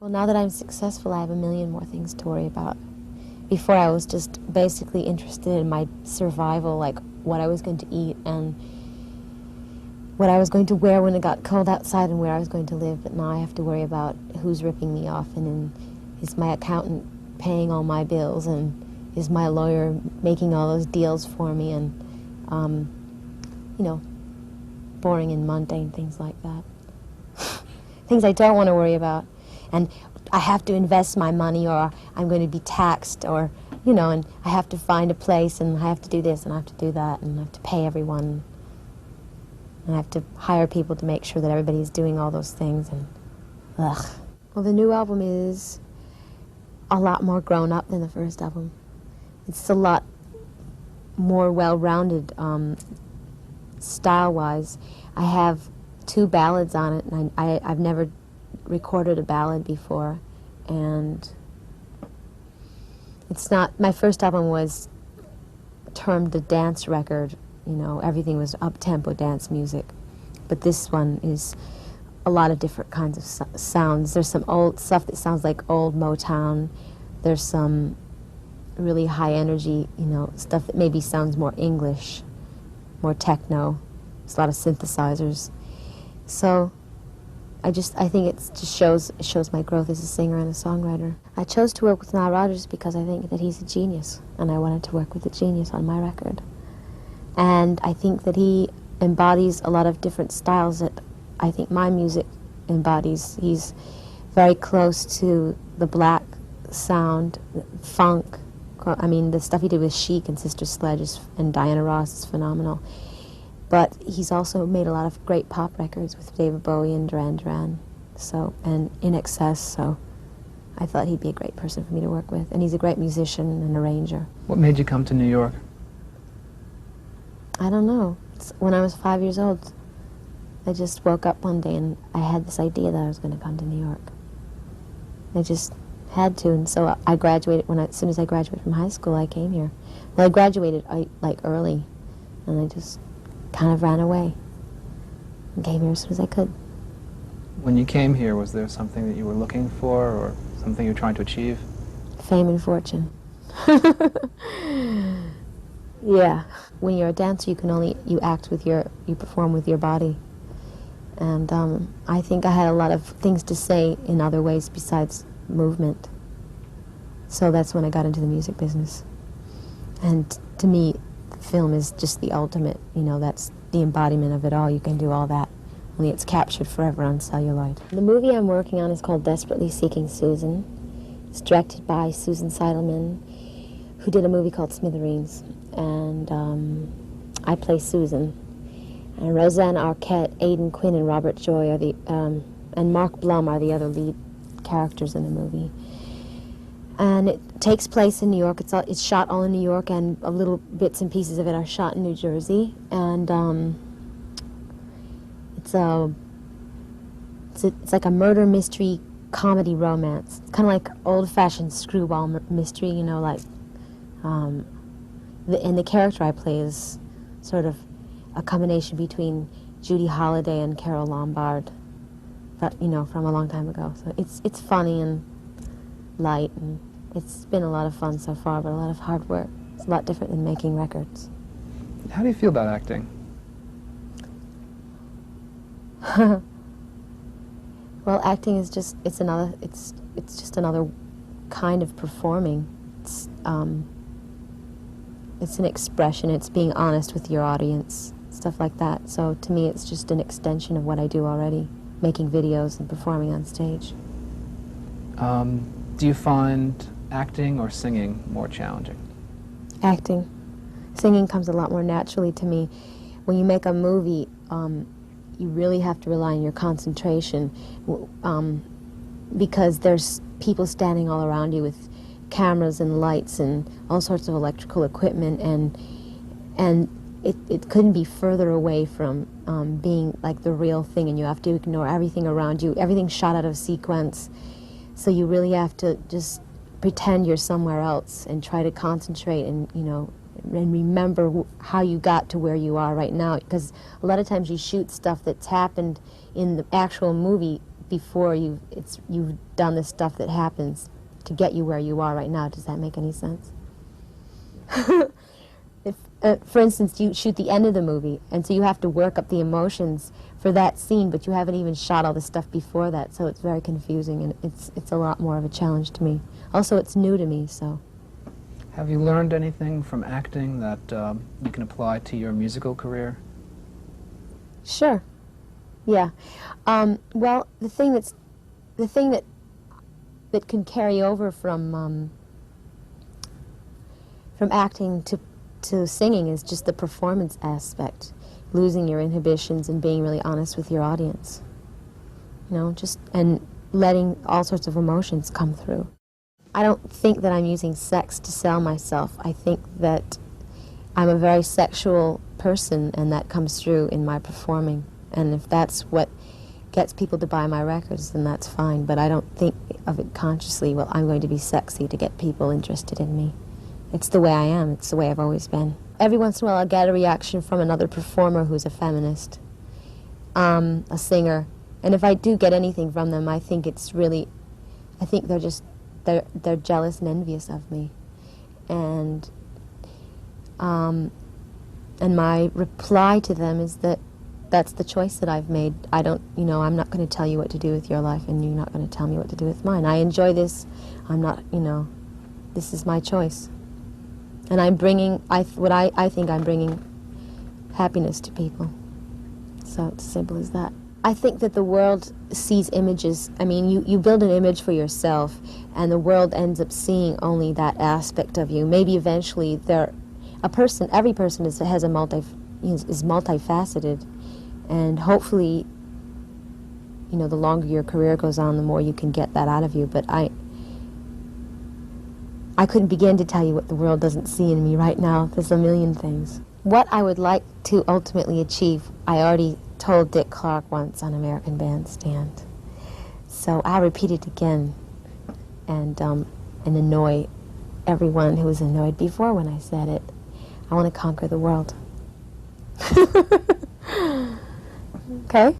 Well, now that I'm successful, I have a million more things to worry about. Before, I was just basically interested in my survival, like what I was going to eat and what I was going to wear when it got cold outside and where I was going to live. But now I have to worry about who's ripping me off, and then is my accountant paying all my bills, and is my lawyer making all those deals for me, and, you know, boring and mundane things like that. Things I don't want to worry about. And I have to invest my money, or I'm going to be taxed, or, you know, and I have to find a place, and I have to do this, and I have to do that, and I have to pay everyone. And I have to hire people to make sure that everybody's doing all those things, and ugh. Well, the new album is a lot more grown up than the first album. It's a lot more well-rounded style-wise. I have 2 ballads on it, and I've never recorded a ballad before, and it's not, my first album was termed a dance record, you know, everything was up-tempo dance music, but this one is a lot of different kinds of sounds. There's some old stuff that sounds like old Motown, there's some really high energy, you know, stuff that maybe sounds more English, more techno, there's a lot of synthesizers, so I think it just shows my growth as a singer and a songwriter. I chose to work with Nile Rodgers because I think that he's a genius, and I wanted to work with a genius on my record. And I think that he embodies a lot of different styles that I think my music embodies. He's very close to the black sound, funk. I mean, the stuff he did with Chic and Sister Sledge and Diana Ross is phenomenal. But he's also made a lot of great pop records with David Bowie and Duran Duran, so, and In Excess, so I thought he'd be a great person for me to work with. And he's a great musician and arranger. What made you come to New York? I don't know. When I was 5 years old, I just woke up one day and I had this idea that I was going to come to New York. I just had to, and so I graduated, as soon as I graduated from high school, I came here. Well, I graduated like early, and I just kind of ran away and came here as soon as I could. When you came here, was there something that you were looking for, or something you were trying to achieve? Fame and fortune. Yeah. When you're a dancer, you perform with your body. And I think I had a lot of things to say in other ways besides movement. So that's when I got into the music business. And to me, film is just the ultimate, you know, that's the embodiment of it all. You can do all that, only it's captured forever on celluloid. The movie I'm working on is called Desperately Seeking Susan. It's directed by Susan Seidelman, who did a movie called Smithereens, and I play Susan. And Roseanne Arquette, Aidan Quinn, and Robert Joy are the, and Mark Blum are the other lead characters in the movie. And it takes place in New York. It's shot all in New York, and little bits and pieces of it are shot in New Jersey. And it's like a murder mystery comedy romance. It's kind of like old-fashioned screwball mystery, you know, like. And the character I play is sort of a combination between Judy Holliday and Carole Lombard, but, you know, from a long time ago. So it's funny and light, and it's been a lot of fun so far, but a lot of hard work. It's a lot different than making records. How do you feel about acting? Well, acting is just, it's just another kind of performing. It's an expression, it's being honest with your audience, stuff like that. So to me, it's just an extension of what I do already, making videos and performing on stage. Do you find acting or singing more challenging? Acting. Singing comes a lot more naturally to me. When you make a movie, you really have to rely on your concentration because there's people standing all around you with cameras and lights and all sorts of electrical equipment, and it couldn't be further away from being like the real thing, and you have to ignore everything around you. Everything's shot out of sequence, so you really have to just pretend you're somewhere else and try to concentrate and, you know, and remember how you got to where you are right now, because a lot of times you shoot stuff that's happened in the actual movie before you've done the stuff that happens to get you where you are right now. Does that make any sense? If, for instance, you shoot the end of the movie, and so you have to work up the emotions for that scene, but you haven't even shot all the stuff before that, so it's very confusing, and it's a lot more of a challenge to me. Also, it's new to me, so. Have you learned anything from acting that you can apply to your musical career? Sure. Yeah. Well, the thing that can carry over from acting to singing is just the performance aspect, losing your inhibitions and being really honest with your audience. You know, and letting all sorts of emotions come through. I don't think that I'm using sex to sell myself. I think that I'm a very sexual person, and that comes through in my performing. And if that's what gets people to buy my records, then that's fine. But I don't think of it consciously, well, I'm going to be sexy to get people interested in me. It's the way I am. It's the way I've always been. Every once in a while I'll get a reaction from another performer who's a feminist, a singer. And if I do get anything from them, I think they're jealous and envious of me. And my reply to them is that that's the choice that I've made. I'm not going to tell you what to do with your life, and you're not going to tell me what to do with mine. I enjoy this. This is my choice. And I'm bringing, I think I'm bringing happiness to people. So it's as simple as that. I think that the world sees images. I mean, you build an image for yourself, and the world ends up seeing only that aspect of you. Maybe eventually every person is multifaceted, and hopefully, the longer your career goes on, the more you can get that out of you. But I couldn't begin to tell you what the world doesn't see in me right now. There's a million things. What I would like to ultimately achieve, I already told Dick Clark once on American Bandstand. So I'll repeat it again and annoy everyone who was annoyed before when I said it. I want to conquer the world. Okay?